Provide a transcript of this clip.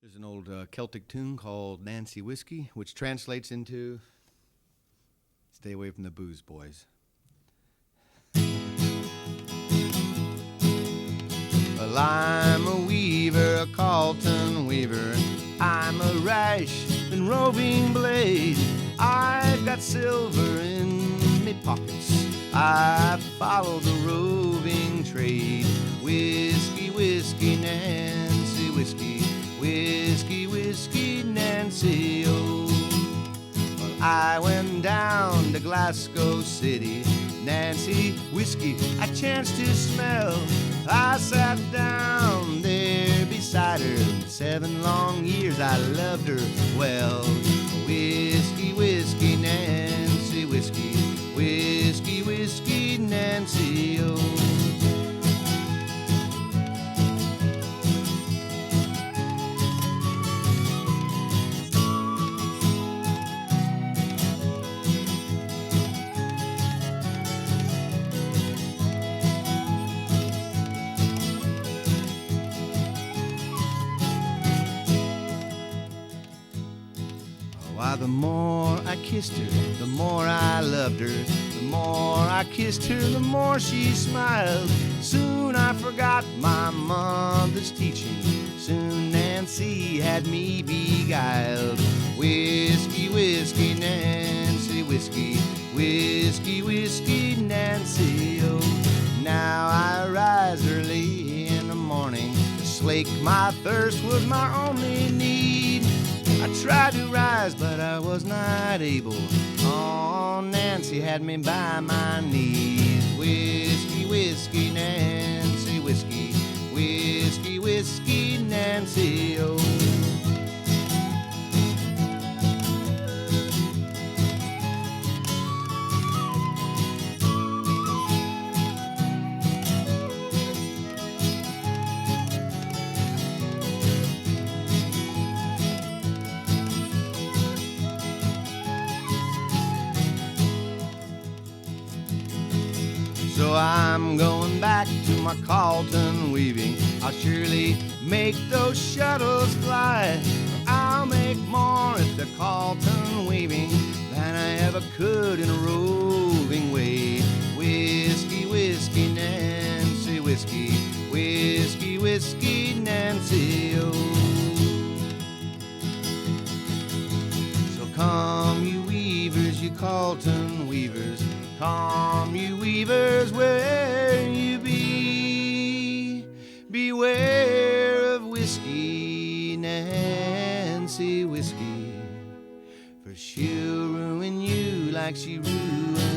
There's an old Celtic tune called Nancy Whiskey, which translates into stay away from the booze, boys. Well, I'm a weaver, a Carlton weaver. I'm a rash and roving blade. I've got silver in me pockets. I follow the roving trade. Whiskey, whiskey, Nancy, whiskey. Whiskey, whiskey, Nancy, oh. Well, I went down to Glasgow City. Nancy, whiskey, I chanced to smell. I sat down there beside her. 7 long years I loved her well. Whiskey, whiskey, Nancy, whiskey. Whiskey, whiskey, Nancy, oh. Why, the more I kissed her, the more I loved her. The more I kissed her, the more she smiled. Soon I forgot my mother's teaching. Soon Nancy had me beguiled. Whiskey, whiskey, Nancy, whiskey. Whiskey, whiskey, Nancy, oh. Now I rise early in the morning. To slake my thirst was my only need. I tried to rise, but I was not able. Oh, Nancy had me by my knees. Whiskey, whiskey, Nancy, whiskey. Whiskey, whiskey, Nancy, oh. So I'm going back to my Carlton weaving. I'll surely make those shuttles fly. I'll make more at the Carlton weaving than I ever could in a roving way. Whiskey, whiskey, Nancy, whiskey. Whiskey, whiskey, Nancy, oh. So come, you weavers, you Carlton weavers. Come, you weavers, where you be. Beware of whiskey, Nancy, whiskey. For she'll ruin you like she ruined